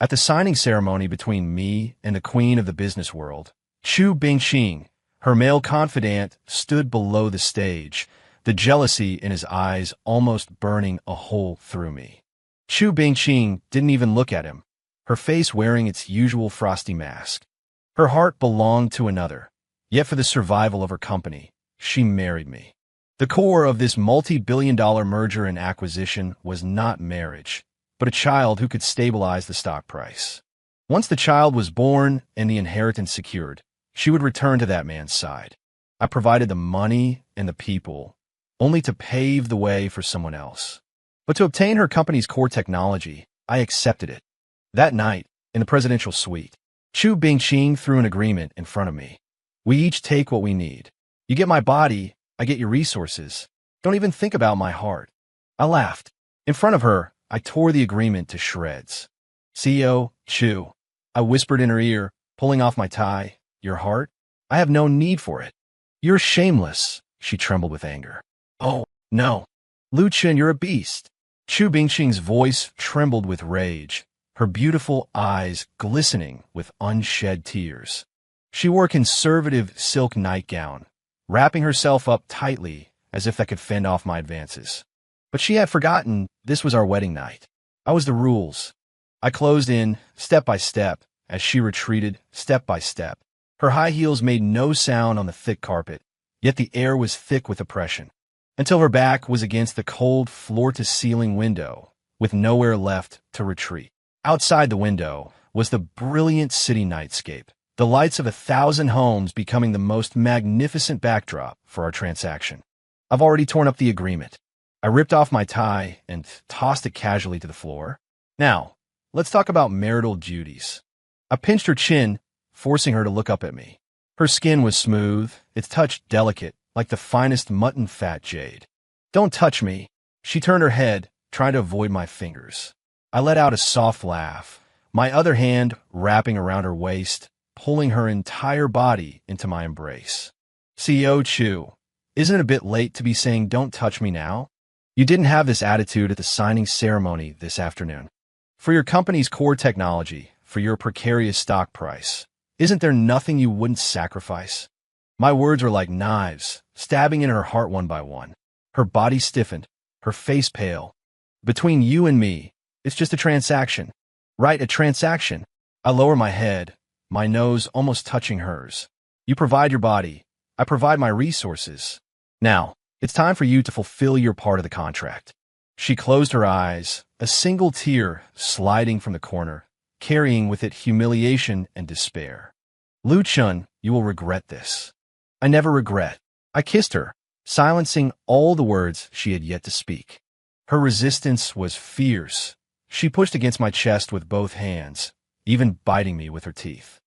At the signing ceremony between me and the queen of the business world, Chu Bingqing, her male confidant, stood below the stage, the jealousy in his eyes almost burning a hole through me. Chu Bingqing didn't even look at him, her face wearing its usual frosty mask. Her heart belonged to another, yet for the survival of her company, she married me. The core of this multi-billion-dollar merger and acquisition was not marriage, but a child who could stabilize the stock price. Once the child was born and the inheritance secured, she would return to that man's side. I provided the money and the people, only to pave the way for someone else. But to obtain her company's core technology, I accepted it. That night, in the presidential suite, Chu Bingqing threw an agreement in front of me. We each take what we need. You get my body, I get your resources. Don't even think about my heart. I laughed. In front of her, I tore the agreement to shreds. CEO, Chu, I whispered in her ear, pulling off my tie. Your heart? I have no need for it. You're shameless, she trembled with anger. Oh, no. Lu Chen, you're a beast. Chu Bingqing's voice trembled with rage, her beautiful eyes glistening with unshed tears. She wore a conservative silk nightgown, wrapping herself up tightly as if that could fend off my advances. But she had forgotten this was our wedding night. I was the rules. I closed in, step by step, as she retreated, step by step. Her high heels made no sound on the thick carpet, yet the air was thick with oppression, until her back was against the cold floor-to-ceiling window, with nowhere left to retreat. Outside the window was the brilliant city nightscape, the lights of 1,000 homes becoming the most magnificent backdrop for our transaction. I've already torn up the agreement. I ripped off my tie and tossed it casually to the floor. Now, let's talk about marital duties. I pinched her chin, forcing her to look up at me. Her skin was smooth, its touch delicate, like the finest mutton fat jade. Don't touch me. She turned her head, trying to avoid my fingers. I let out a soft laugh, my other hand wrapping around her waist, pulling her entire body into my embrace. CEO Chu, isn't it a bit late to be saying don't touch me now? You didn't have this attitude at the signing ceremony this afternoon. For your company's core technology, for your precarious stock price, isn't there nothing you wouldn't sacrifice? My words were like knives, stabbing in her heart one by one. Her body stiffened, her face pale. Between you and me, it's just a transaction. Right, a transaction. I lower my head, my nose almost touching hers. You provide your body. I provide my resources. Now, it's time for you to fulfill your part of the contract. She closed her eyes, a single tear sliding from the corner, carrying with it humiliation and despair. Lu Chun, you will regret this. I never regret. I kissed her, silencing all the words she had yet to speak. Her resistance was fierce. She pushed against my chest with both hands, even biting me with her teeth.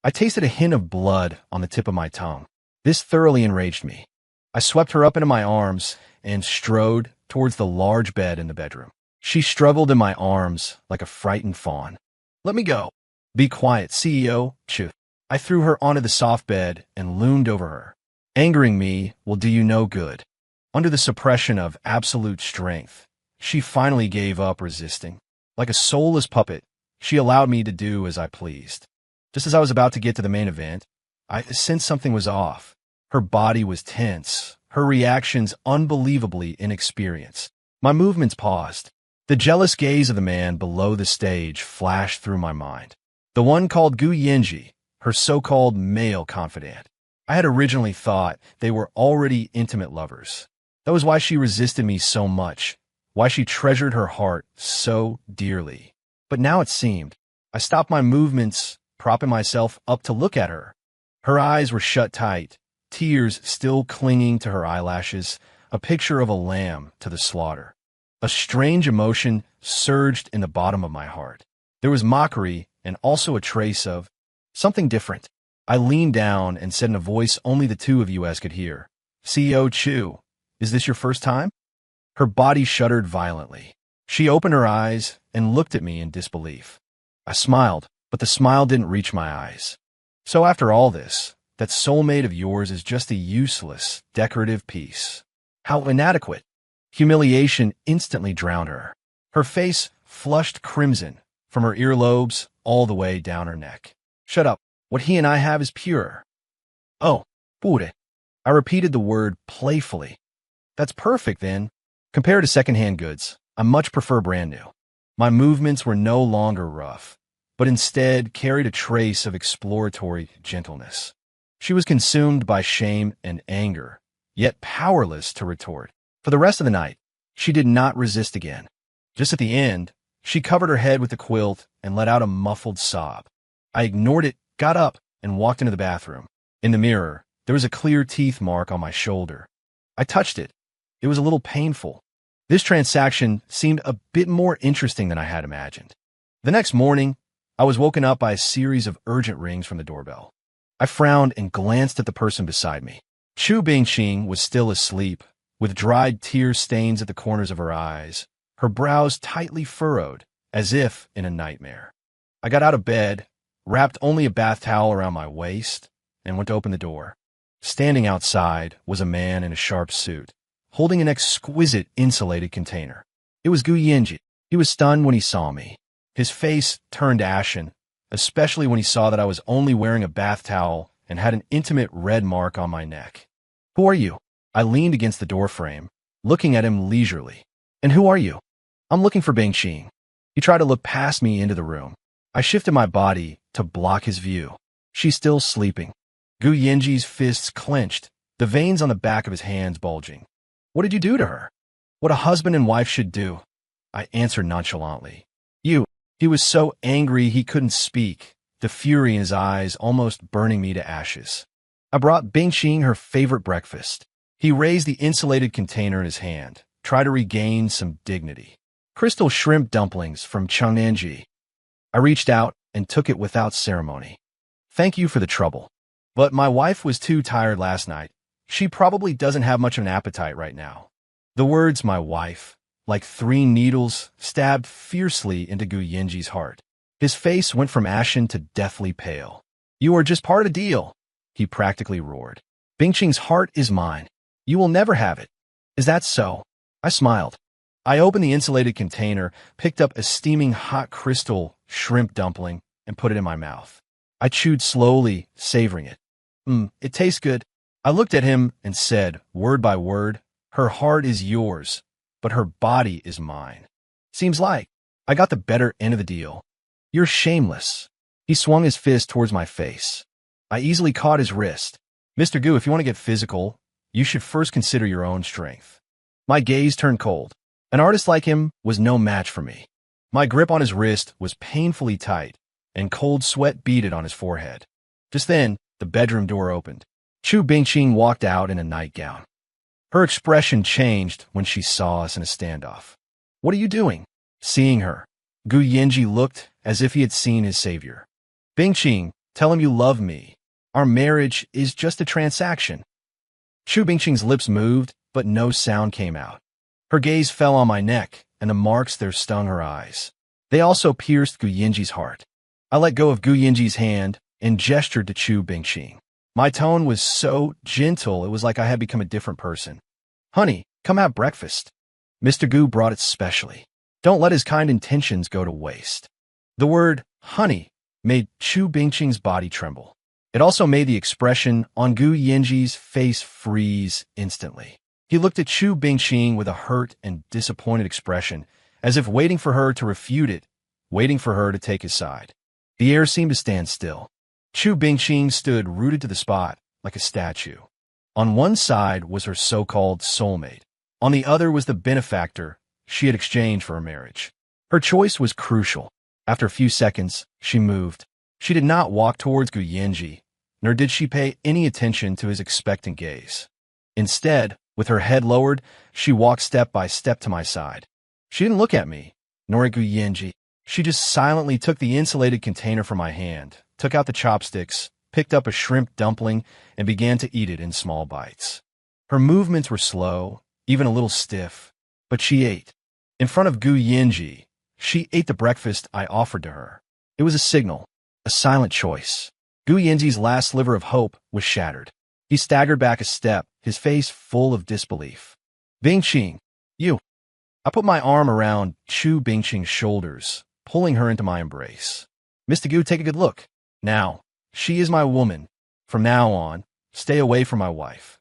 I tasted a hint of blood on the tip of my tongue. This thoroughly enraged me. I swept her up into my arms and strode towards the large bed in the bedroom. She struggled in my arms like a frightened fawn. Let me go. Be quiet, CEO Chu. I threw her onto the soft bed and loomed over her. Angering me will do you no good. Under the suppression of absolute strength, she finally gave up resisting. Like a soulless puppet, she allowed me to do as I pleased. Just as I was about to get to the main event, I sensed something was off. Her body was tense, her reactions unbelievably inexperienced. My movements paused. The jealous gaze of the man below the stage flashed through my mind. The one called Gu Yanji, her so-called male confidant. I had originally thought they were already intimate lovers. That was why she resisted me so much, why she treasured her heart so dearly. But now it seemed. I stopped my movements, propping myself up to look at her. Her eyes were shut tight, tears still clinging to her eyelashes, a picture of a lamb to the slaughter. A strange emotion surged in the bottom of my heart. There was mockery and also a trace of something different. I leaned down and said in a voice only the two of you could hear, CEO Chu, is this your first time? Her body shuddered violently. She opened her eyes and looked at me in disbelief. I smiled, but the smile didn't reach my eyes. So after all this, that soulmate of yours is just a useless, decorative piece. How inadequate. Humiliation instantly drowned her. Her face flushed crimson, from her earlobes all the way down her neck. Shut up. What he and I have is pure. Oh, pure. I repeated the word playfully. That's perfect, then. Compared to secondhand goods, I much prefer brand new. My movements were no longer rough, but instead carried a trace of exploratory gentleness. She was consumed by shame and anger, yet powerless to retort. For the rest of the night, she did not resist again. Just at the end, she covered her head with the quilt and let out a muffled sob. I ignored it, got up, and walked into the bathroom. In the mirror, there was a clear teeth mark on my shoulder. I touched it. It was a little painful. This transaction seemed a bit more interesting than I had imagined. The next morning, I was woken up by a series of urgent rings from the doorbell. I frowned and glanced at the person beside me. Chu Bingqing was still asleep, with dried tear stains at the corners of her eyes, her brows tightly furrowed, as if in a nightmare. I got out of bed, wrapped only a bath towel around my waist, and went to open the door. Standing outside was a man in a sharp suit, holding an exquisite insulated container. It was Gu Yinji. He was stunned when he saw me. His face turned ashen, especially when he saw that I was only wearing a bath towel and had an intimate red mark on my neck. Who are you? I leaned against the doorframe, looking at him leisurely. And who are you? I'm looking for Bingqing. He tried to look past me into the room. I shifted my body to block his view. She's still sleeping. Gu Yinji's fists clenched, the veins on the back of his hands bulging. What did you do to her? What a husband and wife should do. I answered nonchalantly. You. He was so angry he couldn't speak, the fury in his eyes almost burning me to ashes. I brought Bingqing her favorite breakfast. He raised the insulated container in his hand, tried to regain some dignity. Crystal shrimp dumplings from Chang'anji. I reached out and took it without ceremony. Thank you for the trouble. But my wife was too tired last night. She probably doesn't have much of an appetite right now. The words "my wife," like 3 needles, stabbed fiercely into Gu Yinji's heart. His face went from ashen to deathly pale. You are just part of the deal, he practically roared. Bingqing's heart is mine. You will never have it. Is that so? I smiled. I opened the insulated container, picked up a steaming hot crystal shrimp dumpling, and put it in my mouth. I chewed slowly, savoring it. It tastes good. I looked at him and said, word by word, her heart is yours, but her body is mine. Seems like I got the better end of the deal. You're shameless. He swung his fist towards my face. I easily caught his wrist. Mr. Gu, if you want to get physical, you should first consider your own strength. My gaze turned cold. An artist like him was no match for me. My grip on his wrist was painfully tight, and cold sweat beaded on his forehead. Just then, the bedroom door opened. Chu Bingqing walked out in a nightgown. Her expression changed when she saw us in a standoff. What are you doing? Seeing her, Gu Yinji looked as if he had seen his savior. Bingqing, tell him you love me. Our marriage is just a transaction. Chu Bingqing's lips moved, but no sound came out. Her gaze fell on my neck, and the marks there stung her eyes. They also pierced Gu Yinji's heart. I let go of Gu Yinji's hand and gestured to Chu Bingqing. My tone was so gentle it was like I had become a different person. Honey, come have breakfast. Mr. Gu brought it specially. Don't let his kind intentions go to waste. The word honey made Chu Bingqing's body tremble. It also made the expression on Gu Yinji's face freeze instantly. He looked at Chu Bingqing with a hurt and disappointed expression, as if waiting for her to refute it, waiting for her to take his side. The air seemed to stand still. Chu Bingqing stood rooted to the spot, like a statue. On one side was her so-called soulmate. On the other was the benefactor she had exchanged for a marriage. Her choice was crucial. After a few seconds, she moved. She did not walk towards Gu Yinji, nor did she pay any attention to his expectant gaze. Instead, with her head lowered, she walked step by step to my side. She didn't look at me, nor at Gu Yinji. She just silently took the insulated container from my hand, took out the chopsticks, picked up a shrimp dumpling, and began to eat it in small bites. Her movements were slow, even a little stiff, but she ate. In front of Gu Yinji, she ate the breakfast I offered to her. It was a signal, a silent choice. Gu Yinji's last sliver of hope was shattered. He staggered back a step, his face full of disbelief. Bingqing, you. I put my arm around Chu Bingqing's shoulders, pulling her into my embrace. Mr. Gu, take a good look. Now, she is my woman. From now on, stay away from my wife.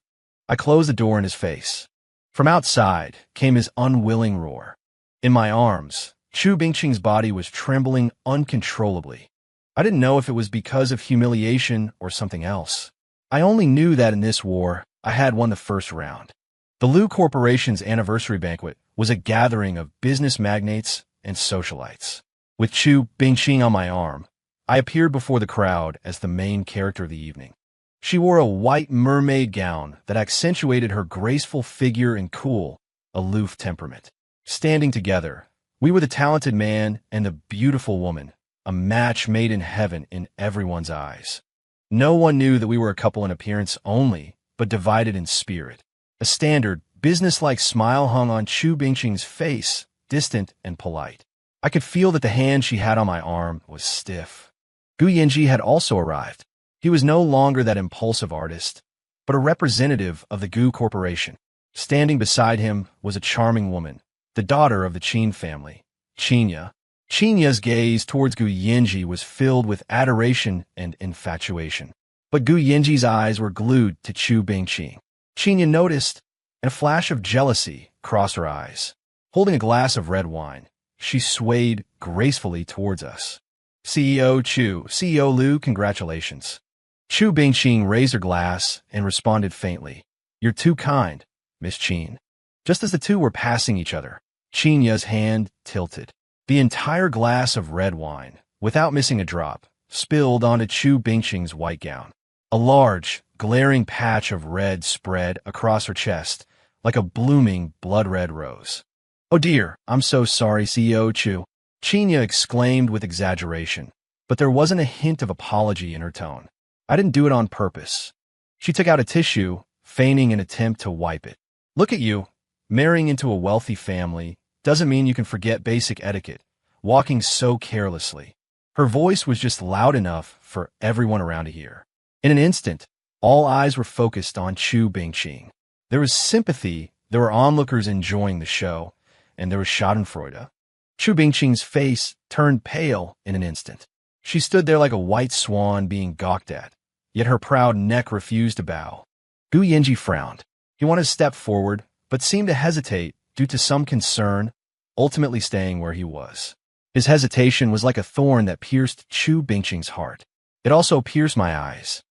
I closed the door in his face. From outside came his unwilling roar. In my arms, Chu Bingqing's body was trembling uncontrollably. I didn't know if it was because of humiliation or something else. I only knew that in this war, I had won the first round. The Lu Corporation's anniversary banquet was a gathering of business magnates and socialites. With Chu Bingqing on my arm, I appeared before the crowd as the main character of the evening. She wore a white mermaid gown that accentuated her graceful figure and cool, aloof temperament. Standing together, we were the talented man and the beautiful woman, a match made in heaven in everyone's eyes. No one knew that we were a couple in appearance only, but divided in spirit. A standard, business-like smile hung on Chu Bingqing's face, distant and polite. I could feel that the hand she had on my arm was stiff. Gu Yinji had also arrived. He was no longer that impulsive artist, but a representative of the Gu Corporation. Standing beside him was a charming woman, the daughter of the Qin family, Qinya. Qinya's gaze towards Gu Yinji was filled with adoration and infatuation. But Gu Yinji's eyes were glued to Chu Bingqing. Qinya noticed, and a flash of jealousy crossed her eyes. Holding a glass of red wine, she swayed gracefully towards us. CEO Chu, CEO Lu, congratulations. Chu Bingqing raised her glass and responded faintly. You're too kind, Miss Qin. Just as the two were passing each other, Qinya's hand tilted. The entire glass of red wine, without missing a drop, spilled onto Chu Bingqing's white gown. A large, glaring patch of red spread across her chest, like a blooming blood-red rose. Oh dear, I'm so sorry, CEO Chu. Qinya exclaimed with exaggeration, but there wasn't a hint of apology in her tone. I didn't do it on purpose. She took out a tissue, feigning an attempt to wipe it. Look at you. Marrying into a wealthy family doesn't mean you can forget basic etiquette, walking so carelessly. Her voice was just loud enough for everyone around to hear. In an instant, all eyes were focused on Chu Bingqing. There was sympathy, there were onlookers enjoying the show, and there was schadenfreude. Chu Bingqing's face turned pale in an instant. She stood there like a white swan being gawked at, yet her proud neck refused to bow. Gu Yinji frowned. He wanted to step forward, but seemed to hesitate due to some concern, ultimately staying where he was. His hesitation was like a thorn that pierced Chu Bingqing's heart. It also pierced my eyes.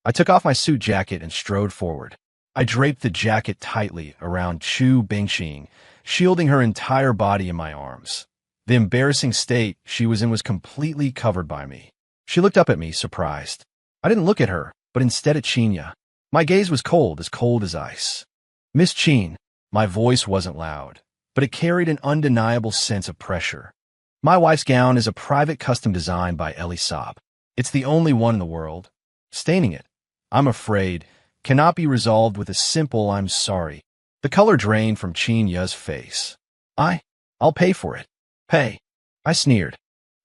I took off my suit jacket and strode forward. I draped the jacket tightly around Chu Bingqing, shielding her entire body in my arms. The embarrassing state she was in was completely covered by me. She looked up at me, surprised. I didn't look at her, but instead at Qinya. My gaze was cold as ice. Miss Qin, my voice wasn't loud, but it carried an undeniable sense of pressure. My wife's gown is a private custom design by Ellie Saab. It's the only one in the world. Staining it, I'm afraid, cannot be resolved with a simple I'm sorry. The color drained from Qinya's face. I'll pay for it. Pay. I sneered.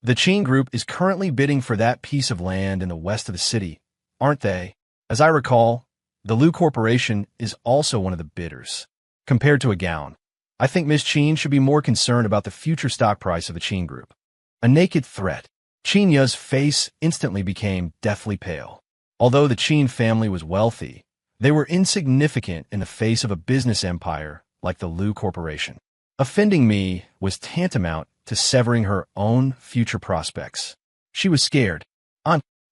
The Qin group is currently bidding for that piece of land in the west of the city, aren't they? As I recall, the Lu Corporation is also one of the bidders. Compared to a gown, I think Miss Qin should be more concerned about the future stock price of the Qin group. A naked threat. Qinya's face instantly became deathly pale. Although the Qin family was wealthy, they were insignificant in the face of a business empire like the Lu Corporation. Offending me was tantamount to severing her own future prospects. She was scared.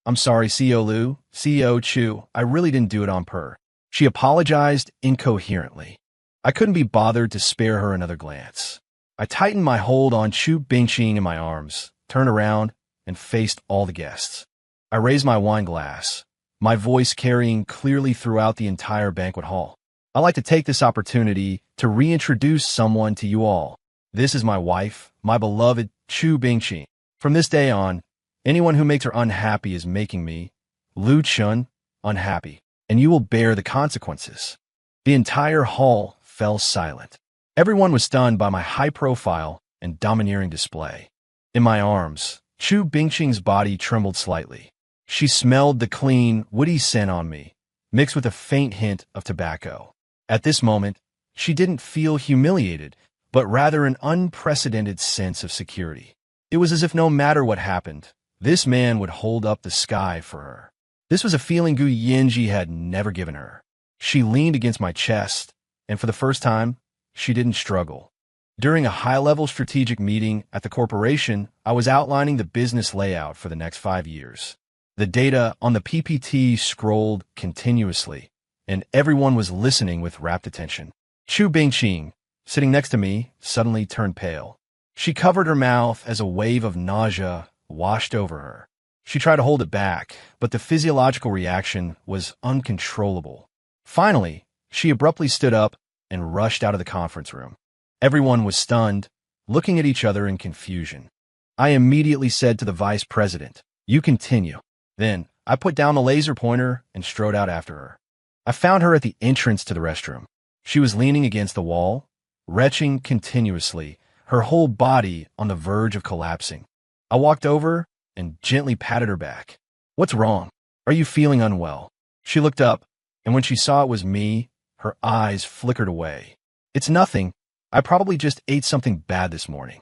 I'm sorry, CEO Lu, CEO Chu, I really didn't do it on purpose. She apologized incoherently. I couldn't be bothered to spare her another glance. I tightened my hold on Chu Bingqing in my arms, turned around, and faced all the guests. I raised my wine glass, my voice carrying clearly throughout the entire banquet hall. I'd like to take this opportunity to reintroduce someone to you all. This is my wife, my beloved Chu Bingqing. From this day on, anyone who makes her unhappy is making me, Lu Chun, unhappy, and you will bear the consequences. The entire hall fell silent. Everyone was stunned by my high-profile and domineering display. In my arms, Chu Bingqing's body trembled slightly. She smelled the clean, woody scent on me, mixed with a faint hint of tobacco. At this moment, she didn't feel humiliated, but rather an unprecedented sense of security. It was as if no matter what happened, this man would hold up the sky for her. This was a feeling Gu Yinji had never given her. She leaned against my chest, and for the first time, she didn't struggle. During a high-level strategic meeting at the corporation, I was outlining the business layout for the next 5 years. The data on the PPT scrolled continuously, and everyone was listening with rapt attention. Chu Bingqing, sitting next to me, suddenly turned pale. She covered her mouth as a wave of nausea washed over her. She tried to hold it back, but the physiological reaction was uncontrollable. Finally, she abruptly stood up and rushed out of the conference room. Everyone was stunned, looking at each other in confusion. I immediately said to the vice president, "You continue." Then, I put down the laser pointer and strode out after her. I found her at the entrance to the restroom. She was leaning against the wall, retching continuously, her whole body on the verge of collapsing. I walked over and gently patted her back. "What's wrong? Are you feeling unwell?" She looked up, and when she saw it was me, her eyes flickered away. "It's nothing. I probably just ate something bad this morning."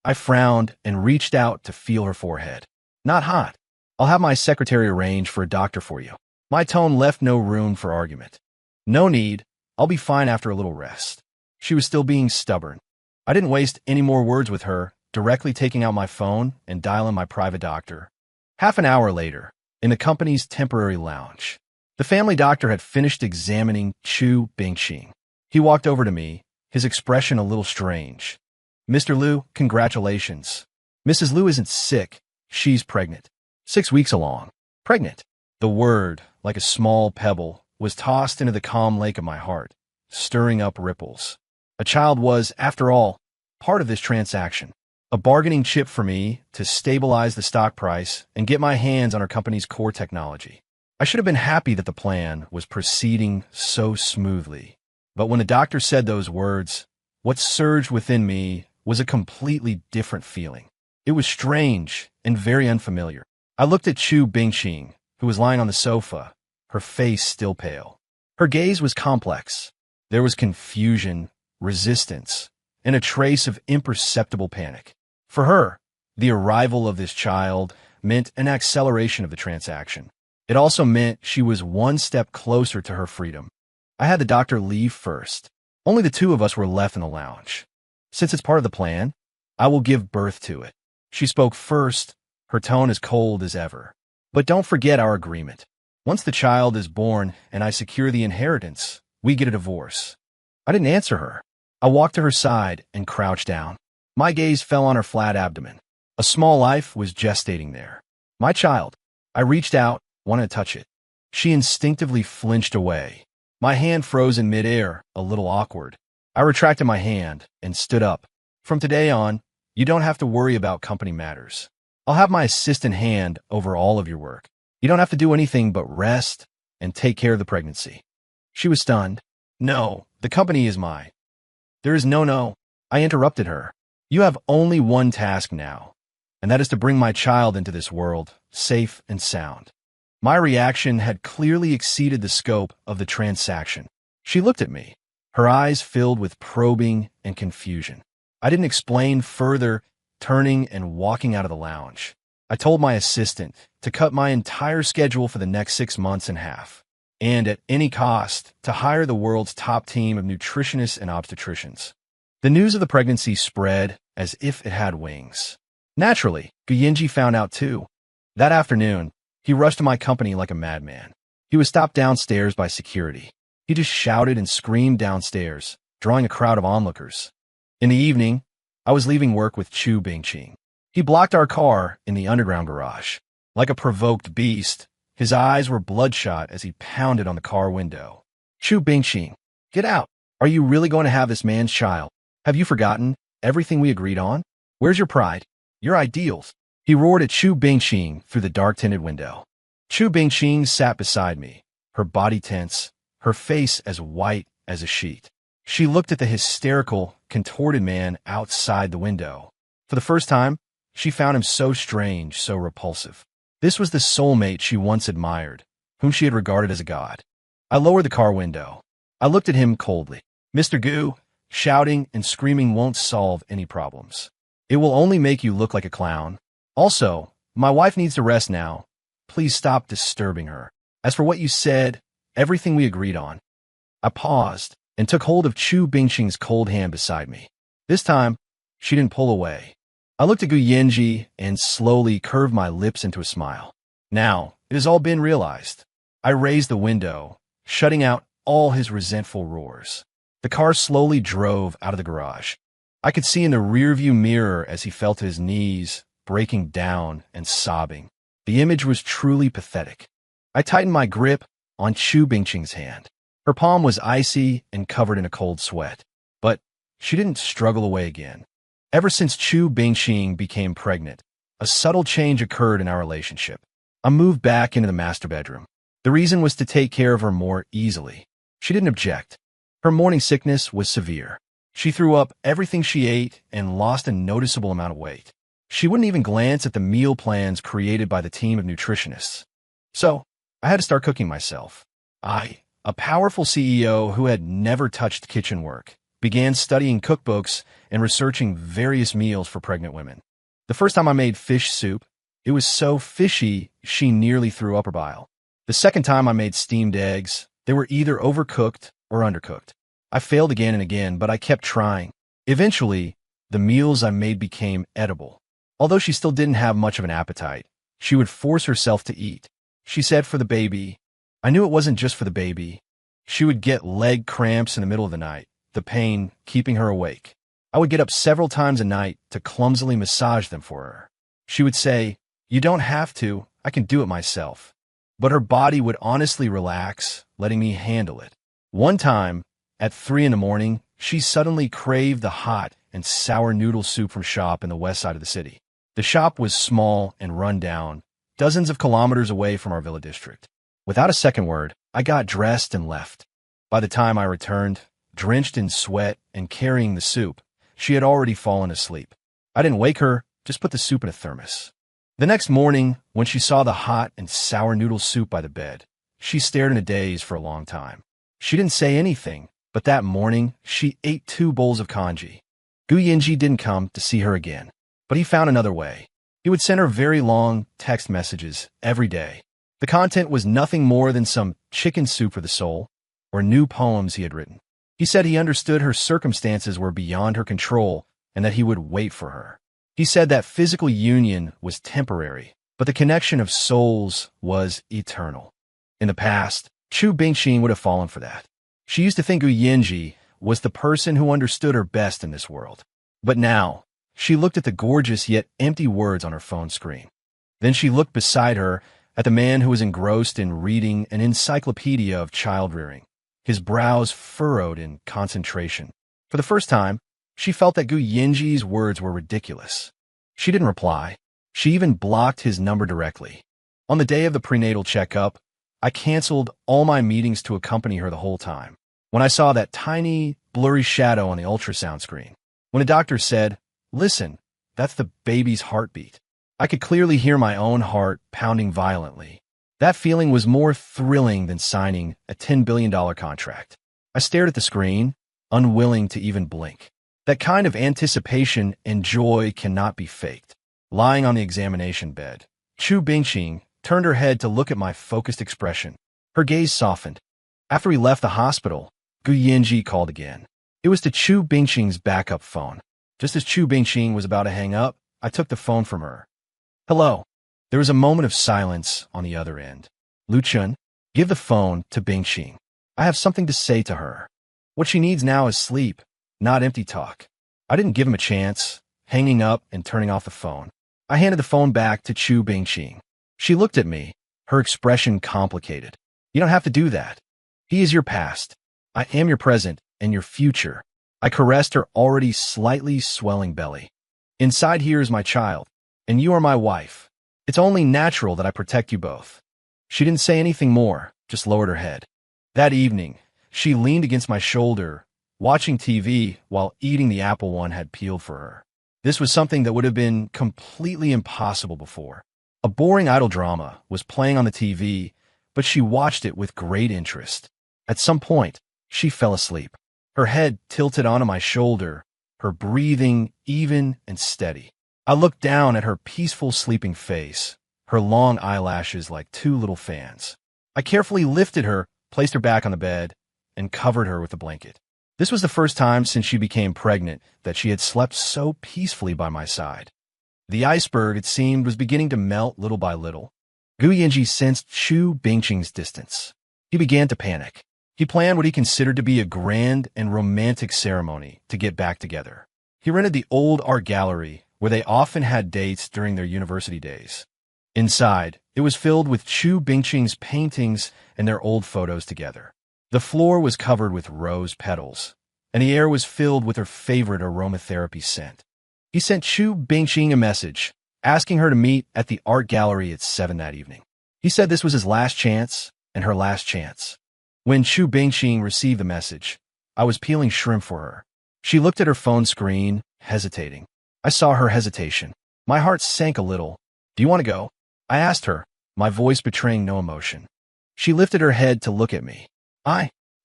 I frowned and reached out to feel her forehead. "Not hot. I'll have my secretary arrange for a doctor for you." My tone left no room for argument. "No need. I'll be fine after a little rest." She was still being stubborn. I didn't waste any more words with her, directly taking out my phone and dialing my private doctor. Half an hour later, in the company's temporary lounge, the family doctor had finished examining Chu Bingqing. He walked over to me, his expression a little strange. "Mr. Liu, congratulations. Mrs. Liu isn't sick. She's pregnant. 6 weeks along." Pregnant. The word, like a small pebble, was tossed into the calm lake of my heart, stirring up ripples. A child was, after all, part of this transaction. A bargaining chip for me to stabilize the stock price and get my hands on our company's core technology. I should have been happy that the plan was proceeding so smoothly. But when the doctor said those words, what surged within me was a completely different feeling. It was strange and very unfamiliar. I looked at Chu Bingqing, who was lying on the sofa, her face still pale. Her gaze was complex. There was confusion, resistance, and a trace of imperceptible panic. For her, the arrival of this child meant an acceleration of the transaction. It also meant she was one step closer to her freedom. I had the doctor leave first. Only the two of us were left in the lounge. "Since it's part of the plan, I will give birth to it." She spoke first, her tone as cold as ever. "But don't forget our agreement. Once the child is born and I secure the inheritance, we get a divorce." I didn't answer her. I walked to her side and crouched down. My gaze fell on her flat abdomen. A small life was gestating there. My child. I reached out, wanted to touch it. She instinctively flinched away. My hand froze in midair, a little awkward. I retracted my hand and stood up. "From today on, you don't have to worry about company matters. I'll have my assistant hand over all of your work. You don't have to do anything but rest and take care of the pregnancy." She was stunned. "No, the company is mine." "There is no." I interrupted her. "You have only one task now, and that is to bring my child into this world, safe and sound." My reaction had clearly exceeded the scope of the transaction. She looked at me, her eyes filled with probing and confusion. I didn't explain further, turning and walking out of the lounge. I told my assistant to cut my entire schedule for the next 6 months in half, and at any cost, to hire the world's top team of nutritionists and obstetricians. The news of the pregnancy spread as if it had wings. Naturally, Guyinji found out too. That afternoon, he rushed to my company like a madman. He was stopped downstairs by security. He just shouted and screamed downstairs, drawing a crowd of onlookers. In the evening, I was leaving work with Chu Bingqing. He blocked our car in the underground garage. Like a provoked beast, his eyes were bloodshot as he pounded on the car window. "Chu Bingqing, get out. Are you really going to have this man's child? Have you forgotten everything we agreed on? Where's your pride? Your ideals?" He roared at Chu Bingqing through the dark-tinted window. Chu Bingqing sat beside me, her body tense, her face as white as a sheet. She looked at the hysterical, contorted man outside the window. For the first time, she found him so strange, so repulsive. This was the soulmate she once admired, whom she had regarded as a god. I lowered the car window. I looked at him coldly. "Mr. Gu, shouting and screaming won't solve any problems. It will only make you look like a clown. Also, my wife needs to rest now. Please stop disturbing her. As for what you said, everything we agreed on. I paused and took hold of Chu Bingqing's cold hand beside me. This time, she didn't pull away. I looked at Gu Yanji and slowly curved my lips into a smile. Now, it has all been realized. I raised the window, shutting out all his resentful roars. The car slowly drove out of the garage. I could see in the rearview mirror as he fell to his knees, breaking down and sobbing. The image was truly pathetic. I tightened my grip on Chu Bingqing's hand. Her palm was icy and covered in a cold sweat. But she didn't struggle away again. Ever since Chu Bingqing became pregnant, a subtle change occurred in our relationship. I moved back into the master bedroom. The reason was to take care of her more easily. She didn't object. Her morning sickness was severe. She threw up everything she ate and lost a noticeable amount of weight. She wouldn't even glance at the meal plans created by the team of nutritionists. So, I had to start cooking myself. I, a powerful CEO who had never touched kitchen work, began studying cookbooks and researching various meals for pregnant women. The first time I made fish soup, it was so fishy she nearly threw up her bile. The second time I made steamed eggs, they were either overcooked or undercooked. I failed again and again, but I kept trying. Eventually, the meals I made became edible. Although she still didn't have much of an appetite, she would force herself to eat. She said for the baby. I knew it wasn't just for the baby. She would get leg cramps in the middle of the night, the pain keeping her awake. I would get up several times a night to clumsily massage them for her. She would say, "You don't have to, I can do it myself." But her body would honestly relax, letting me handle it. One time, at 3 in the morning, she suddenly craved the hot and sour noodle soup from shop in the west side of the city. The shop was small and run down, dozens of kilometers away from our villa district. Without a second word, I got dressed and left. By the time I returned, drenched in sweat and carrying the soup, she had already fallen asleep. I didn't wake her, just put the soup in a thermos. The next morning, when she saw the hot and sour noodle soup by the bed, she stared in a daze for a long time. She didn't say anything, but that morning, she ate 2 bowls of congee. Gu Yanji didn't come to see her again, but he found another way. He would send her very long text messages every day. The content was nothing more than some chicken soup for the soul, or new poems he had written. He said he understood her circumstances were beyond her control and that he would wait for her. He said that physical union was temporary, but the connection of souls was eternal. In the past, Chu Bingqing would have fallen for that. She used to think Gu Yanji was the person who understood her best in this world. But now, she looked at the gorgeous yet empty words on her phone screen. Then she looked beside her at the man who was engrossed in reading an encyclopedia of child-rearing, his brows furrowed in concentration. For the first time, she felt that Gu Yanji's words were ridiculous. She didn't reply. She even blocked his number directly. On the day of the prenatal checkup, I canceled all my meetings to accompany her the whole time. When I saw that tiny, blurry shadow on the ultrasound screen, when the doctor said, "Listen, that's the baby's heartbeat," I could clearly hear my own heart pounding violently. That feeling was more thrilling than signing a $10 billion contract. I stared at the screen, unwilling to even blink. That kind of anticipation and joy cannot be faked. Lying on the examination bed, Chu Bingqing turned her head to look at my focused expression. Her gaze softened. After we left the hospital, Gu Yanji called again. It was to Chu Bingqing's backup phone. Just as Chu Bingqing was about to hang up, I took the phone from her. "Hello." There was a moment of silence on the other end. "Lu Chun, give the phone to Bingqing. I have something to say to her. What she needs now is sleep, not empty talk." I didn't give him a chance, hanging up and turning off the phone. I handed the phone back to Chu Bingqing. She looked at me, her expression complicated. "You don't have to do that. He is your past. I am your present and your future." I caressed her already slightly swelling belly. "Inside here is my child, and you are my wife. It's only natural that I protect you both." She didn't say anything more, just lowered her head. That evening, she leaned against my shoulder, watching TV while eating the apple one had peeled for her. This was something that would have been completely impossible before. A boring idol drama was playing on the TV, but she watched it with great interest. At some point, she fell asleep. Her head tilted onto my shoulder, her breathing even and steady. I looked down at her peaceful sleeping face, her long eyelashes like two little fans. I carefully lifted her, placed her back on the bed, and covered her with a blanket. This was the first time since she became pregnant that she had slept so peacefully by my side. The iceberg, it seemed, was beginning to melt little by little. Gu Yinji sensed Chu Bingqing's distance. He began to panic. He planned what he considered to be a grand and romantic ceremony to get back together. He rented the old art gallery where they often had dates during their university days. Inside, it was filled with Chu Bingqing's paintings and their old photos together. The floor was covered with rose petals, and the air was filled with her favorite aromatherapy scent. He sent Chu Bingqing a message, asking her to meet at the art gallery at 7 that evening. He said this was his last chance and her last chance. When Chu Bingqing received the message, I was peeling shrimp for her. She looked at her phone screen, hesitating. I saw her hesitation. My heart sank a little. "Do you want to go?" I asked her, my voice betraying no emotion. She lifted her head to look at me.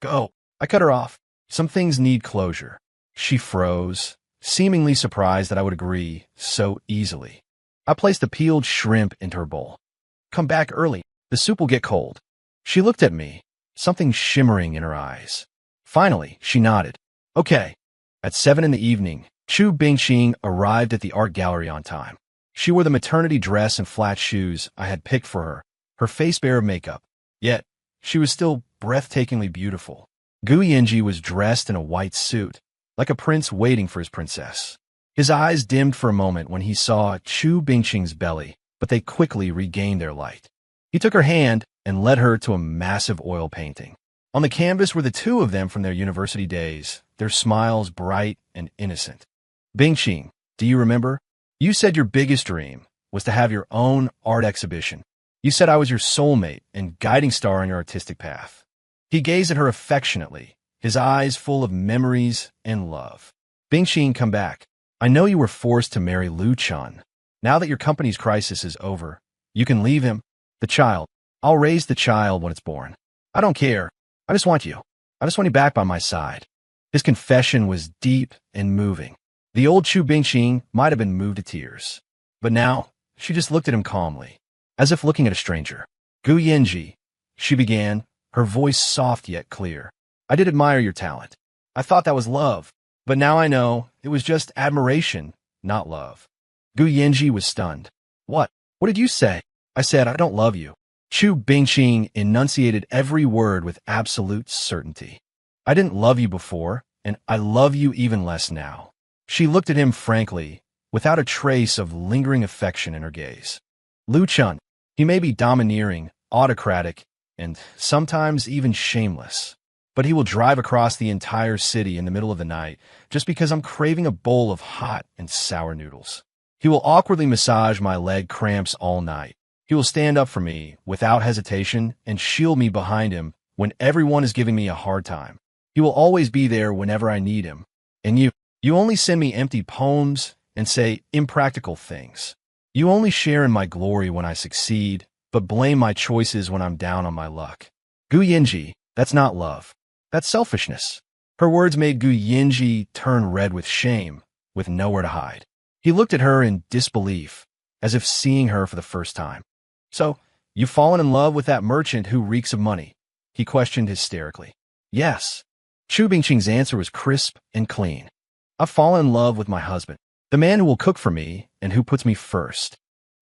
Go. I cut her off. Some things need closure. She froze, seemingly surprised that I would agree so easily. I placed the peeled shrimp into her bowl. "Come back early. The soup will get cold." She looked at me, something shimmering in her eyes. Finally, she nodded. "Okay." At 7 in the evening, Chu Bingqing arrived at the art gallery on time. She wore the maternity dress and flat shoes I had picked for her, her face bare of makeup. Yet, she was still breathtakingly beautiful. Gu Yinji was dressed in a white suit, like a prince waiting for his princess. His eyes dimmed for a moment when he saw Chu Bingqing's belly, but they quickly regained their light. He took her hand and led her to a massive oil painting. On the canvas were the two of them from their university days, their smiles bright and innocent. "Bingqing, do you remember? You said your biggest dream was to have your own art exhibition. You said I was your soulmate and guiding star on your artistic path." He gazed at her affectionately, his eyes full of memories and love. "Bingqing, come back. I know you were forced to marry Lu Chun. Now that your company's crisis is over, you can leave him. The child. I'll raise the child when it's born. I don't care. I just want you. I just want you back by my side." His confession was deep and moving. The old Chu Bingqing might have been moved to tears. But now, she just looked at him calmly, as if looking at a stranger. "Gu Yinji," she began, her voice soft yet clear. "I did admire your talent. I thought that was love. But now I know it was just admiration, not love." Gu Yinji was stunned. What did you say?" I said, "I don't love you." Chu Bingqing enunciated every word with absolute certainty. "I didn't love you before, and I love you even less now." She looked at him frankly, without a trace of lingering affection in her gaze. "Lu Chun, he may be domineering, autocratic, and sometimes even shameless, but he will drive across the entire city in the middle of the night just because I'm craving a bowl of hot and sour noodles. He will awkwardly massage my leg cramps all night. He will stand up for me without hesitation and shield me behind him when everyone is giving me a hard time. He will always be there whenever I need him. And you only send me empty poems and say impractical things. You only share in my glory when I succeed, but blame my choices when I'm down on my luck. Gu Yinji, that's not love. That's selfishness." Her words made Gu Yinji turn red with shame, with nowhere to hide. He looked at her in disbelief, as if seeing her for the first time. "So, you've fallen in love with that merchant who reeks of money?" he questioned hysterically. "Yes." Chu Bingqing's answer was crisp and clean. "I've fallen in love with my husband, the man who will cook for me and who puts me first."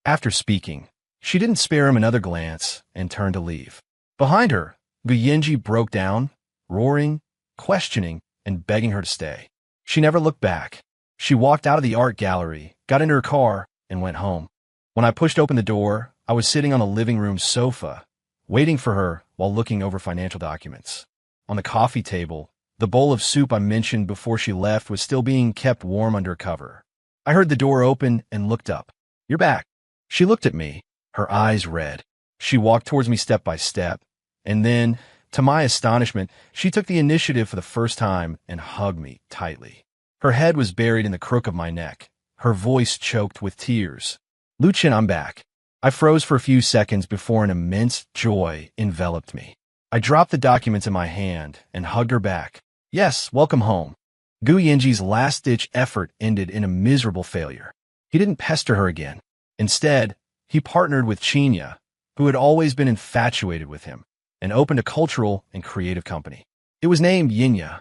After speaking, she didn't spare him another glance and turned to leave. Behind her, Gu Yinji broke down, roaring, questioning, and begging her to stay. She never looked back. She walked out of the art gallery, got into her car, and went home. When I pushed open the door, I was sitting on the living room sofa, waiting for her while looking over financial documents. On the coffee table, the bowl of soup I mentioned before she left was still being kept warm under cover. I heard the door open and looked up. "You're back." She looked at me, her eyes red. She walked towards me step by step, and then, to my astonishment, she took the initiative for the first time and hugged me tightly. Her head was buried in the crook of my neck, her voice choked with tears. "Lu Chun, I'm back." I froze for a few seconds before an immense joy enveloped me. I dropped the documents in my hand and hugged her back. "Yes, welcome home." Gu Yinji's last-ditch effort ended in a miserable failure. He didn't pester her again. Instead, he partnered with Qinya, who had always been infatuated with him, and opened a cultural and creative company. It was named Yinya.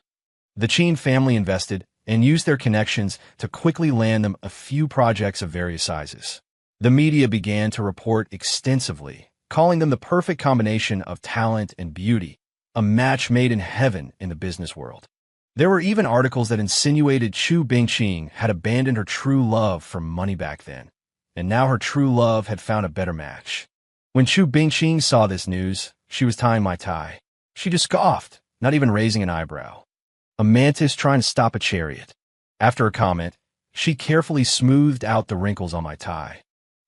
The Qin family invested and used their connections to quickly land them a few projects of various sizes. The media began to report extensively, calling them the perfect combination of talent and beauty, a match made in heaven in the business world. There were even articles that insinuated Chu Bingqing had abandoned her true love for money back then, and now her true love had found a better match. When Chu Bingqing saw this news, she was tying my tie. She just scoffed, not even raising an eyebrow. A mantis trying to stop a chariot. After her comment, she carefully smoothed out the wrinkles on my tie.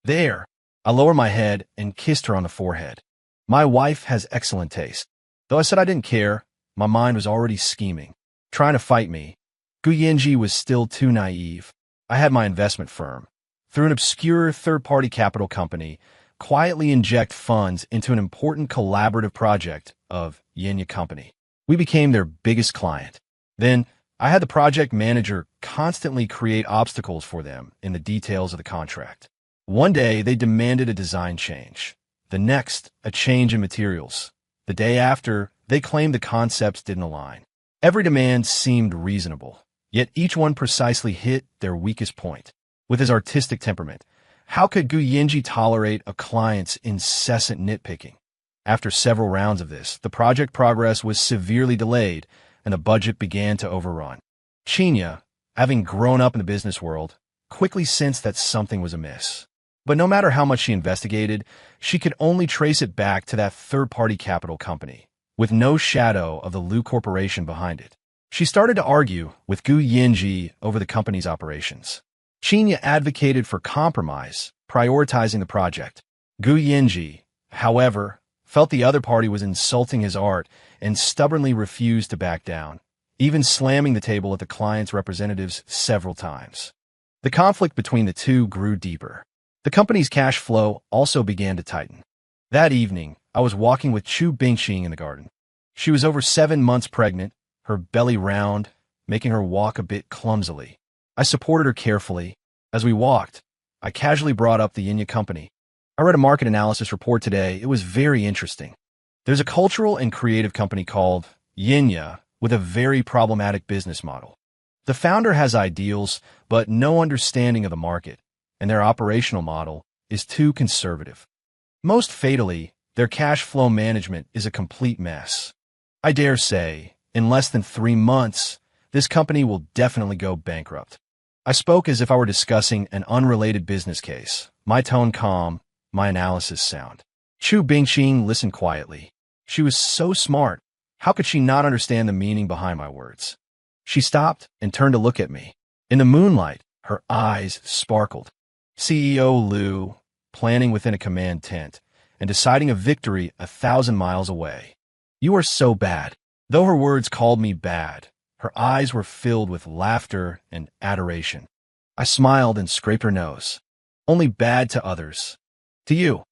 There, I lowered my head and kissed her on the forehead. My wife has excellent taste. Though I said I didn't care, my mind was already scheming, trying to fight me. Gu Yinji was still too naive. I had my investment firm, through an obscure third-party capital company, quietly inject funds into an important collaborative project of Yinya Company. We became their biggest client. Then, I had the project manager constantly create obstacles for them in the details of the contract. One day, they demanded a design change. The next, a change in materials. The day after, they claimed the concepts didn't align. Every demand seemed reasonable, yet each one precisely hit their weakest point. With his artistic temperament, how could Gu Yinji tolerate a client's incessant nitpicking? After several rounds of this, the project progress was severely delayed, and the budget began to overrun. Qinya, having grown up in the business world, quickly sensed that something was amiss. But no matter how much she investigated, she could only trace it back to that third-party capital company, with no shadow of the Lu Corporation behind it. She started to argue with Gu Yinji over the company's operations. Qinya advocated for compromise, prioritizing the project. Gu Yinji, however, felt the other party was insulting his art and stubbornly refused to back down, even slamming the table at the client's representatives several times. The conflict between the two grew deeper. The company's cash flow also began to tighten. That evening, I was walking with Chu Bingqing in the garden. She was over 7 months pregnant, her belly round, making her walk a bit clumsily. I supported her carefully. As we walked, I casually brought up the Yinya Company. I read a market analysis report today. It was very interesting. There's a cultural and creative company called Yinya with a very problematic business model. The founder has ideals, but no understanding of the market, and their operational model is too conservative. Most fatally, their cash flow management is a complete mess. I dare say, in less than 3 months, this company will definitely go bankrupt. I spoke as if I were discussing an unrelated business case, my tone calm, my analysis sound. Chu Bingqing listened quietly. She was so smart. How could she not understand the meaning behind my words? She stopped and turned to look at me. In the moonlight, her eyes sparkled. CEO Lu, planning within a command tent, and deciding a victory 1,000 miles away. You are so bad. Though her words called me bad, her eyes were filled with laughter and adoration. I smiled and scraped her nose. Only bad to others. To you,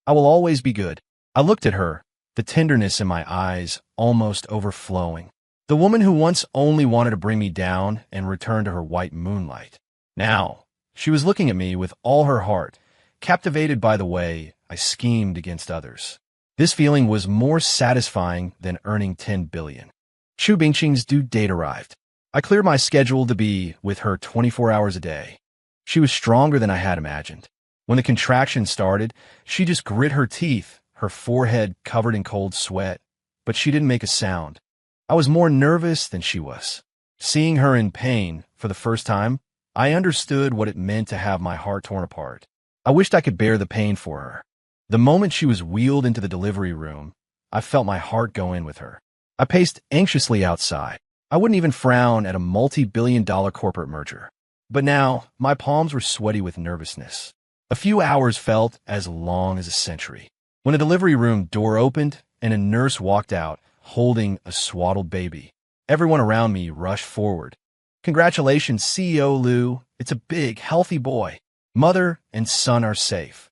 I will always be good. I looked at her, the tenderness in my eyes almost overflowing. The woman who once only wanted to bring me down and return to her white moonlight. Now, she was looking at me with all her heart, captivated by the way I schemed against others. This feeling was more satisfying than earning 10 billion. Chu Bingqing's due date arrived. I cleared my schedule to be with her 24 hours a day. She was stronger than I had imagined. When the contraction started, she just grit her teeth, her forehead covered in cold sweat, but she didn't make a sound. I was more nervous than she was. Seeing her in pain for the first time, I understood what it meant to have my heart torn apart. I wished I could bear the pain for her. The moment she was wheeled into the delivery room, I felt my heart go in with her. I paced anxiously outside. I wouldn't even frown at a multi-billion-dollar corporate merger. But now, my palms were sweaty with nervousness. A few hours felt as long as a century. When the delivery room door opened and a nurse walked out, holding a swaddled baby, everyone around me rushed forward. Congratulations, CEO Lu. It's a big, healthy boy. Mother and son are safe.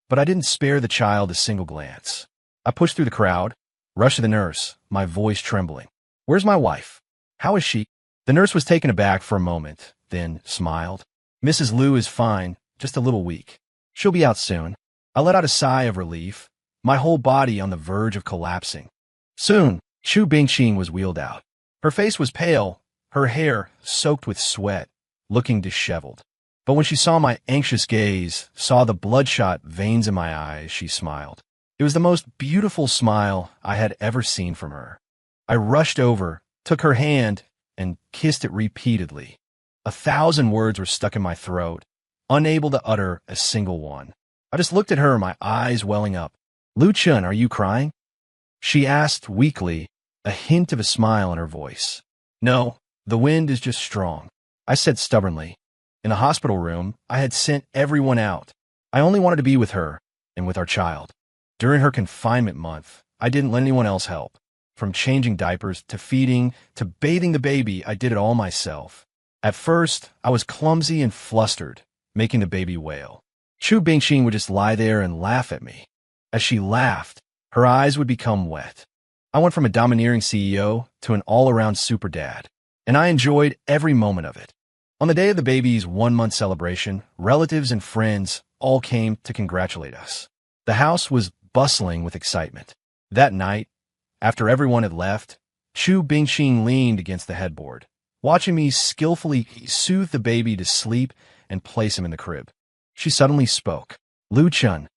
But I didn't spare the child a single glance. I pushed through the crowd, rushed to the nurse, my voice trembling. Where's my wife? How is she? The nurse was taken aback for a moment, then smiled. Mrs. Liu is fine, just a little weak. She'll be out soon. I let out a sigh of relief, my whole body on the verge of collapsing. Soon, Chu Bingqing was wheeled out. Her face was pale, her hair soaked with sweat, looking disheveled. But when she saw my anxious gaze, saw the bloodshot veins in my eyes, she smiled. It was the most beautiful smile I had ever seen from her. I rushed over, took her hand, and kissed it repeatedly. 1,000 words were stuck in my throat, unable to utter a single one. I just looked at her, my eyes welling up. Lu Chun, are you crying? She asked weakly, a hint of a smile in her voice. No, the wind is just strong, I said stubbornly. In the hospital room, I had sent everyone out. I only wanted to be with her and with our child. During her confinement month, I didn't let anyone else help. From changing diapers to feeding to bathing the baby, I did it all myself. At first, I was clumsy and flustered, making the baby wail. Chu Bingqing would just lie there and laugh at me. As she laughed, her eyes would become wet. I went from a domineering CEO to an all-around super dad, and I enjoyed every moment of it. On the day of the baby's 1-month celebration, relatives and friends all came to congratulate us. The house was bustling with excitement. That night, after everyone had left, Chu Bingqing leaned against the headboard, watching me skillfully soothe the baby to sleep and place him in the crib. She suddenly spoke. Lu Chun.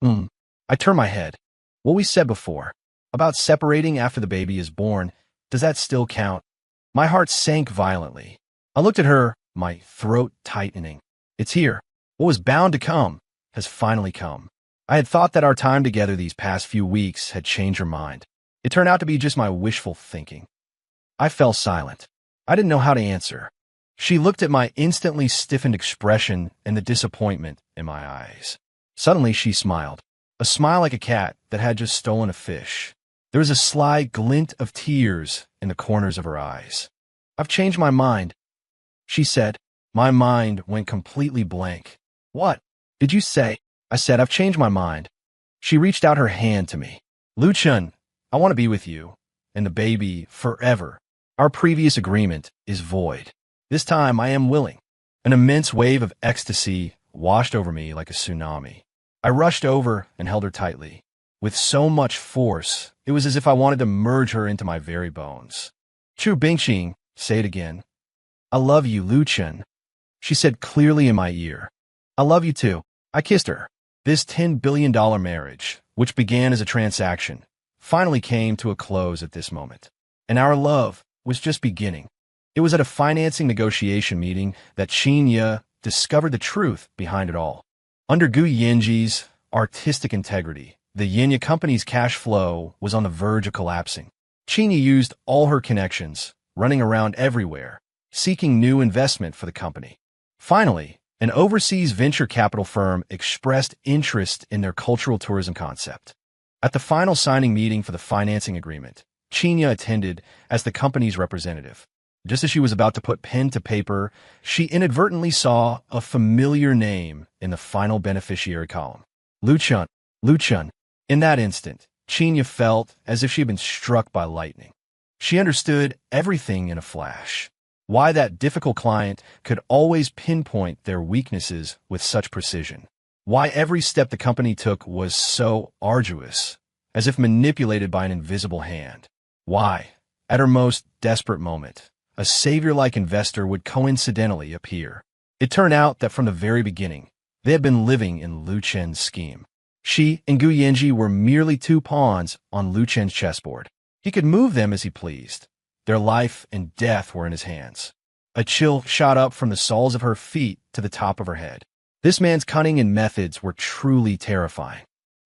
I turned my head. What we said before, about separating after the baby is born, does that still count? My heart sank violently. I looked at her, my throat tightening. It's here. What was bound to come has finally come. I had thought that our time together these past few weeks had changed her mind. It turned out to be just my wishful thinking. I fell silent. I didn't know how to answer. She looked at my instantly stiffened expression and the disappointment in my eyes. Suddenly she smiled, a smile like a cat that had just stolen a fish. There was a sly glint of tears in the corners of her eyes. I've changed my mind, she said. My mind went completely blank. What did you say? I said, I've changed my mind. She reached out her hand to me. Lu Chun, I want to be with you and the baby forever. Our previous agreement is void. This time I am willing. An immense wave of ecstasy washed over me like a tsunami. I rushed over and held her tightly. With so much force, it was as if I wanted to merge her into my very bones. Chu Bingqing, say it again. I love you, Lu Chun, she said clearly in my ear. I love you too. I kissed her. This $10 billion marriage, which began as a transaction, finally came to a close at this moment. And our love was just beginning. It was at a financing negotiation meeting that Qin Ye discovered the truth behind it all. Under Gu Yanji's artistic integrity, the Yinya company's cash flow was on the verge of collapsing. Qin Ye used all her connections, running around everywhere, seeking new investment for the company. Finally, an overseas venture capital firm expressed interest in their cultural tourism concept. At the final signing meeting for the financing agreement, Qin Ye attended as the company's representative. Just as she was about to put pen to paper, she inadvertently saw a familiar name in the final beneficiary column. Lu Chun. Lu Chun. In that instant, Qin Ye felt as if she had been struck by lightning. She understood everything in a flash. Why that difficult client could always pinpoint their weaknesses with such precision. Why every step the company took was so arduous, as if manipulated by an invisible hand. Why, at her most desperate moment, a savior-like investor would coincidentally appear. It turned out that from the very beginning, they had been living in Lu Chen's scheme. She and Gu Yanji were merely two pawns on Lu Chen's chessboard. He could move them as he pleased. Their life and death were in his hands. A chill shot up from the soles of her feet to the top of her head. This man's cunning and methods were truly terrifying.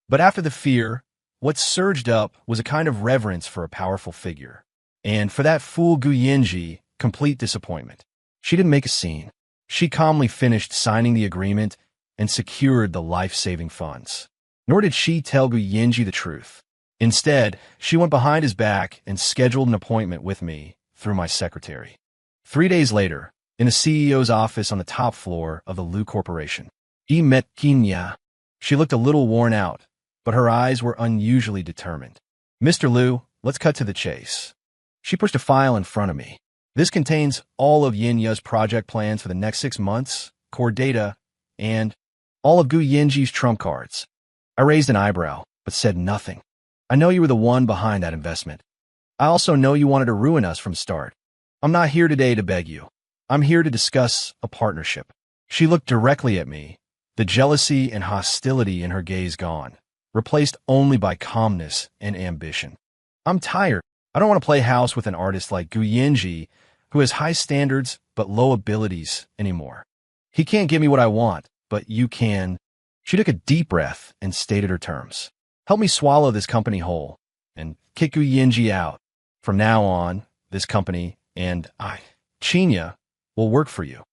But after the fear, what surged up was a kind of reverence for a powerful figure. And for that fool Gu Yanji, complete disappointment. She didn't make a scene. She calmly finished signing the agreement and secured the life-saving funds. Nor did she tell Gu Yanji the truth. Instead, she went behind his back and scheduled an appointment with me through my secretary. 3 days later, in the CEO's office on the top floor of the Lu Corporation, he met Qin Ye. She looked a little worn out, but her eyes were unusually determined. Mr. Lu, let's cut to the chase. She pushed a file in front of me. This contains all of Yinya's project plans for the next 6 months, core data, and all of Gu Yinji's trump cards. I raised an eyebrow, but said nothing. I know you were the one behind that investment. I also know you wanted to ruin us from start. I'm not here today to beg you. I'm here to discuss a partnership. She looked directly at me, the jealousy and hostility in her gaze gone, replaced only by calmness and ambition. I'm tired. I don't want to play house with an artist like Gu Yinji, who has high standards but low abilities anymore. He can't give me what I want, but you can. She took a deep breath and stated her terms. Help me swallow this company whole and kick Gu Yinji out. From now on, this company and Chinya, will work for you.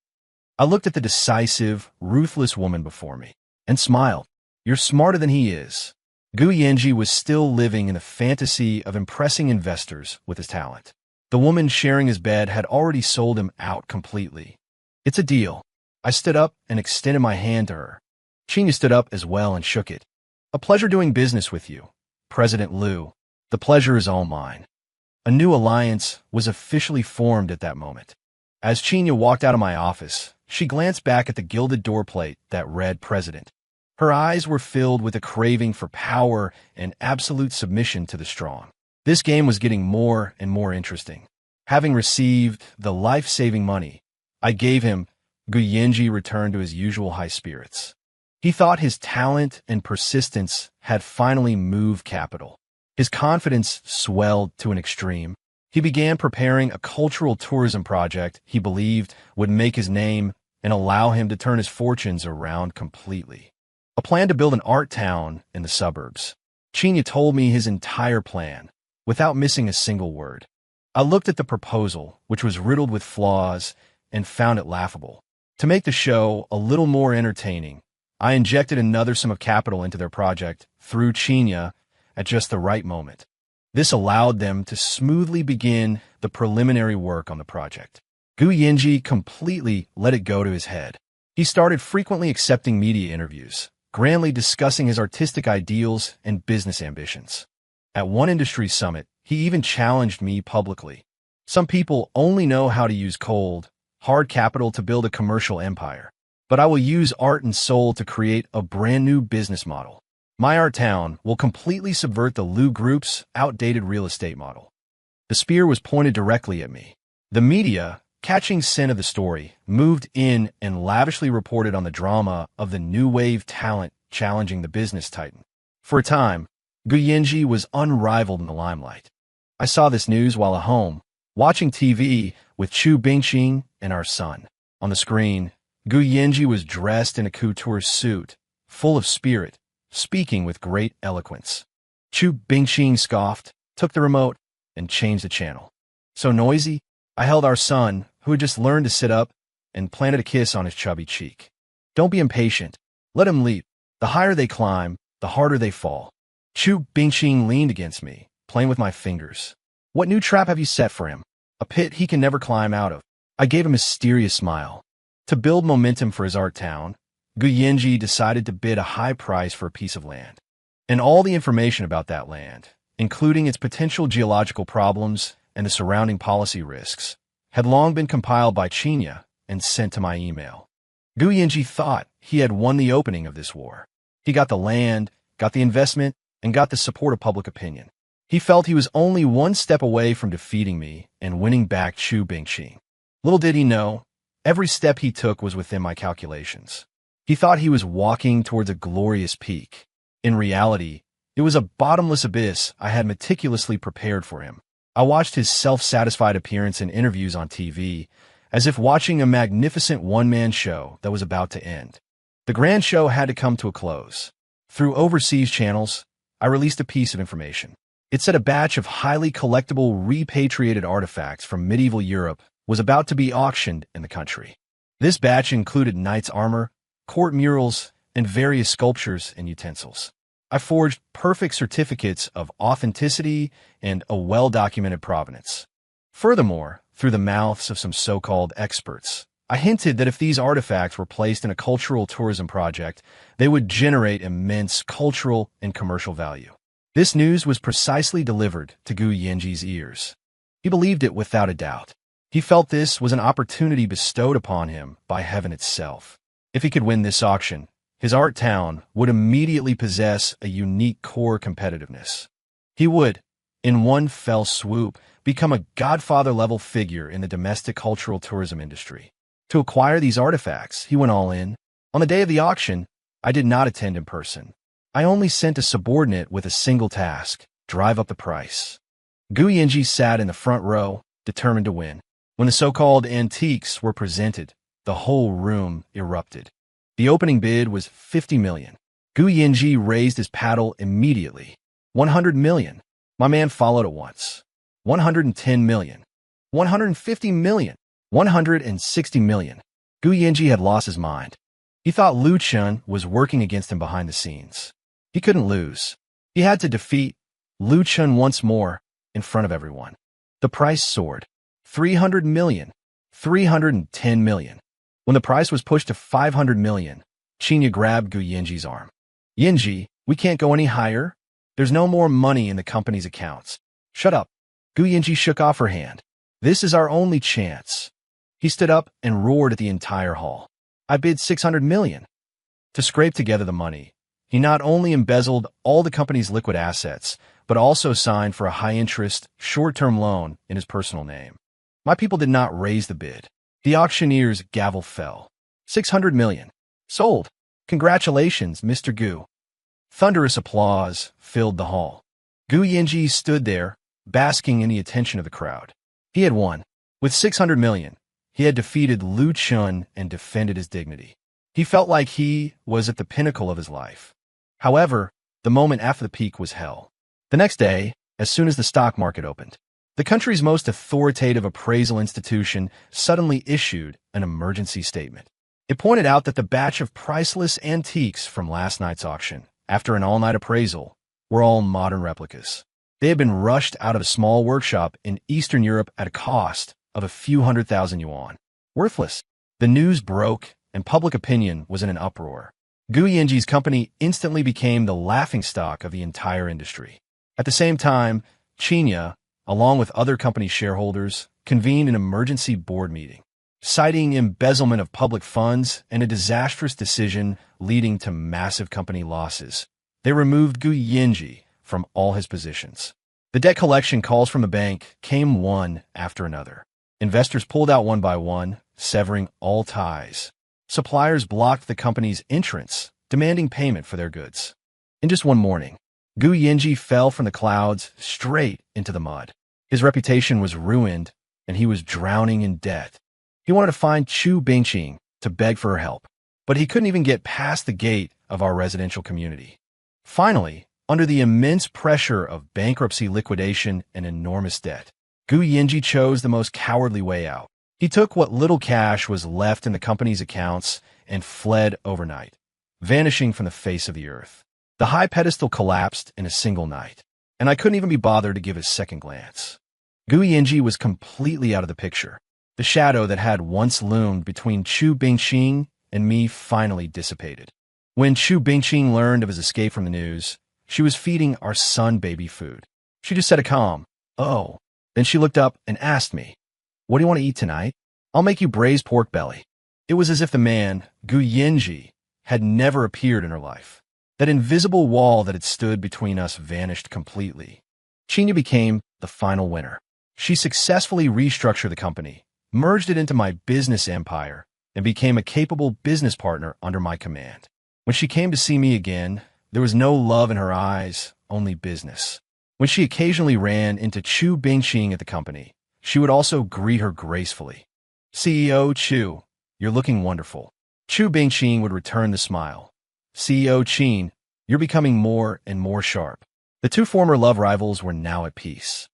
I looked at the decisive, ruthless woman before me and smiled. You're smarter than he is. Gu Yinji was still living in the fantasy of impressing investors with his talent. The woman sharing his bed had already sold him out completely. It's a deal. I stood up and extended my hand to her. Chinya stood up as well and shook it. A pleasure doing business with you, President Liu. The pleasure is all mine. A new alliance was officially formed at that moment. As Chinya walked out of my office, she glanced back at the gilded doorplate that read President. Her eyes were filled with a craving for power and absolute submission to the strong. This game was getting more and more interesting. Having received the life-saving money I gave him, Gu Yinji returned to his usual high spirits. He thought his talent and persistence had finally moved capital. His confidence swelled to an extreme. He began preparing a cultural tourism project he believed would make his name and allow him to turn his fortunes around completely. A plan to build an art town in the suburbs. Chinya told me his entire plan, without missing a single word. I looked at the proposal, which was riddled with flaws, and found it laughable. To make the show a little more entertaining, I injected another sum of capital into their project through Chinya at just the right moment. This allowed them to smoothly begin the preliminary work on the project. Gu Yinji completely let it go to his head. He started frequently accepting media interviews, grandly discussing his artistic ideals and business ambitions. At one industry summit, he even challenged me publicly. Some people only know how to use cold, hard capital to build a commercial empire, but I will use art and soul to create a brand new business model. My art town will completely subvert the Liu Group's outdated real estate model. The spear was pointed directly at me. The media, catching scent of the story, moved in and lavishly reported on the drama of the new wave talent challenging the business titan. For a time, Gu Yinji was unrivaled in the limelight. I saw this news while at home, watching TV with Chu Bingxing and our son. On the screen, Gu Yinji was dressed in a couture suit, full of spirit, speaking with great eloquence. Chu Bingxing scoffed, took the remote, and changed the channel. So noisy, I held our son, who had just learned to sit up, and planted a kiss on his chubby cheek. Don't be impatient. Let him leap. The higher they climb, the harder they fall. Chu Bingxing leaned against me, playing with my fingers. What new trap have you set for him? A pit he can never climb out of. I gave a mysterious smile. To build momentum for his art town, Gu Yinji decided to bid a high price for a piece of land. And all the information about that land, including its potential geological problems and the surrounding policy risks, had long been compiled by Chinya and sent to my email. Gu Yinji thought he had won the opening of this war. He got the land, got the investment, and got the support of public opinion. He felt he was only one step away from defeating me and winning back Chu Bingxing. Little did he know, every step he took was within my calculations. He thought he was walking towards a glorious peak. In reality, it was a bottomless abyss I had meticulously prepared for him. I watched his self-satisfied appearance in interviews on TV, as if watching a magnificent one-man show that was about to end. The grand show had to come to a close. Through overseas channels, I released a piece of information. It said a batch of highly collectible repatriated artifacts from medieval Europe was about to be auctioned in the country. This batch included knights' armor, court murals, and various sculptures and utensils. I forged perfect certificates of authenticity and a well-documented provenance. Furthermore, through the mouths of some so-called experts, I hinted that if these artifacts were placed in a cultural tourism project, they would generate immense cultural and commercial value. This news was precisely delivered to Gu Yinji's ears. He believed it without a doubt. He felt this was an opportunity bestowed upon him by heaven itself. If he could win this auction, his art town would immediately possess a unique core competitiveness. He would, in one fell swoop, become a godfather-level figure in the domestic cultural tourism industry. To acquire these artifacts, he went all in. On the day of the auction, I did not attend in person. I only sent a subordinate with a single task: drive up the price. Gu Yinji sat in the front row, determined to win. When the so-called antiques were presented, the whole room erupted. The opening bid was 50 million. Gu Yinji raised his paddle immediately. 100 million. My man followed at once. 110 million. 150 million. 160 million. Gu Yinji had lost his mind. He thought Lu Chun was working against him behind the scenes. He couldn't lose. He had to defeat Lu Chun once more in front of everyone. The price soared. 300 million. 310 million. When the price was pushed to 500 million, Chinya grabbed Gu Yinji's arm. Yinji, we can't go any higher. There's no more money in the company's accounts. Shut up. Gu Yinji shook off her hand. This is our only chance. He stood up and roared at the entire hall. I bid 600 million. To scrape together the money, he not only embezzled all the company's liquid assets, but also signed for a high-interest, short-term loan in his personal name. My people did not raise the bid. The auctioneer's gavel fell. 600 million. Sold. Congratulations, Mr. Gu. Thunderous applause filled the hall. Gu Yinji stood there, basking in the attention of the crowd. He had won. With 600 million, he had defeated Lu Chun and defended his dignity. He felt like he was at the pinnacle of his life. However, the moment after the peak was hell. The next day, as soon as the stock market opened, the country's most authoritative appraisal institution suddenly issued an emergency statement. It pointed out that the batch of priceless antiques from last night's auction, after an all-night appraisal, were all modern replicas. They had been rushed out of a small workshop in Eastern Europe at a cost of a few 100,000 yuan. Worthless. The news broke, and public opinion was in an uproar. Gu Yinji's company instantly became the laughingstock of the entire industry. At the same time, Chinya, along with other company shareholders, convened an emergency board meeting, citing embezzlement of public funds and a disastrous decision leading to massive company losses. They removed Gu Yinji from all his positions. The debt collection calls from the bank came one after another. Investors pulled out one by one, severing all ties. Suppliers blocked the company's entrance, demanding payment for their goods. In just one morning, Gu Yinji fell from the clouds straight into the mud. His reputation was ruined, and he was drowning in debt. He wanted to find Chu Bingqing to beg for her help, but he couldn't even get past the gate of our residential community. Finally, under the immense pressure of bankruptcy, liquidation, and enormous debt, Gu Yinji chose the most cowardly way out. He took what little cash was left in the company's accounts and fled overnight, vanishing from the face of the earth. The high pedestal collapsed in a single night, and I couldn't even be bothered to give a second glance. Gu Yinji was completely out of the picture. The shadow that had once loomed between Chu Bingqing and me finally dissipated. When Chu Bingqing learned of his escape from the news, she was feeding our son baby food. She just said a calm, "Oh." Then she looked up and asked me, "What do you want to eat tonight?" "I'll make you braised pork belly." It was as if the man, Gu Yinji, had never appeared in her life. That invisible wall that had stood between us vanished completely. Chinya became the final winner. She successfully restructured the company, merged it into my business empire, and became a capable business partner under my command. When she came to see me again, there was no love in her eyes, only business. When she occasionally ran into Chu Bingqing at the company, she would also greet her gracefully. "CEO Chu, you're looking wonderful." Chu Bingqing would return the smile. "CEO Qin, you're becoming more and more sharp." The two former love rivals were now at peace.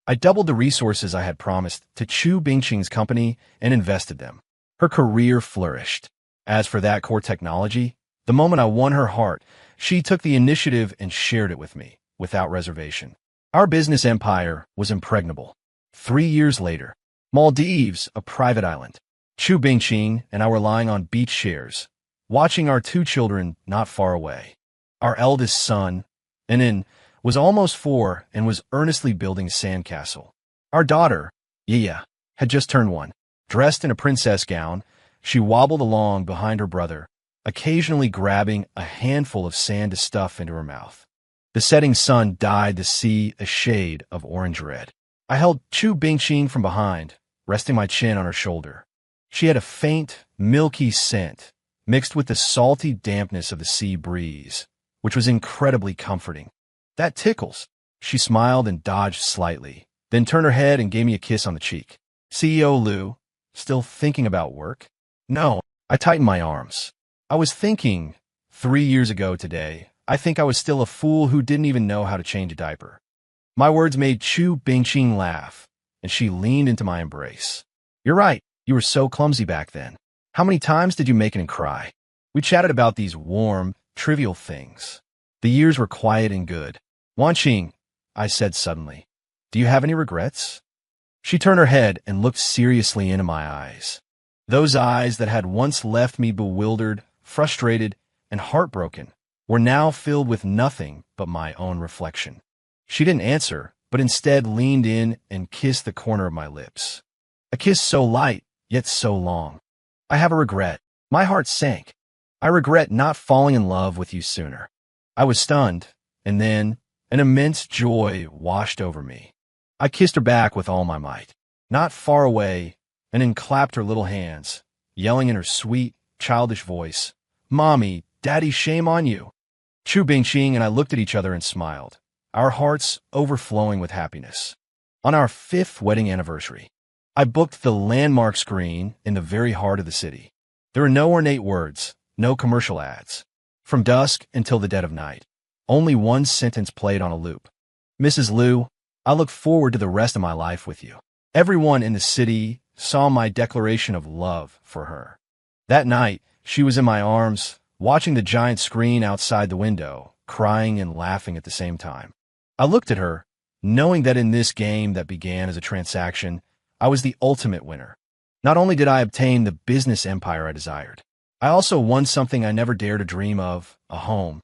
I doubled the resources I had promised to Chu Bingqing's company and invested them. Her career flourished. As for that core technology, the moment I won her heart, she took the initiative and shared it with me, without reservation. Our business empire was impregnable. 3 years later, Maldives, a private island, Chu Bingqing and I were lying on beach chairs, watching our 2 children not far away. Our eldest son, Anin, was almost 4 and was earnestly building a sandcastle. Our daughter, Yiya, had just turned 1. Dressed in a princess gown, she wobbled along behind her brother, occasionally grabbing a handful of sand to stuff into her mouth. The setting sun dyed the sea a shade of orange-red. I held Chu Bingqing from behind, resting my chin on her shoulder. She had a faint, milky scent, mixed with the salty dampness of the sea breeze, which was incredibly comforting. "That tickles." She smiled and dodged slightly, then turned her head and gave me a kiss on the cheek. "CEO Liu, still thinking about work?" "No." I tightened my arms. "I was thinking, 3 years ago today, I think I was still a fool who didn't even know how to change a diaper." My words made Chu Bingqing laugh, and she leaned into my embrace. "You're right, you were so clumsy back then. How many times did you make it and cry?" We chatted about these warm, trivial things. The years were quiet and good. "Wanqing," I said suddenly, "do you have any regrets?" She turned her head and looked seriously into my eyes. Those eyes that had once left me bewildered, frustrated, and heartbroken were now filled with nothing but my own reflection. She didn't answer, but instead leaned in and kissed the corner of my lips. A kiss so light, yet so long. "I have a regret." My heart sank. "I regret not falling in love with you sooner." I was stunned, and then an immense joy washed over me. I kissed her back with all my might, not far away, and then clapped her little hands, yelling in her sweet, childish voice, "Mommy, Daddy, shame on you." Chu Bingqing and I looked at each other and smiled, our hearts overflowing with happiness. On our 5th wedding anniversary, I booked the landmark screen in the very heart of the city. There were no ornate words, no commercial ads. From dusk until the dead of night, only one sentence played on a loop. "Mrs. Liu, I look forward to the rest of my life with you." Everyone in the city saw my declaration of love for her. That night, she was in my arms, watching the giant screen outside the window, crying and laughing at the same time. I looked at her, knowing that in this game that began as a transaction, I was the ultimate winner. Not only did I obtain the business empire I desired, I also won something I never dared to dream of, a home.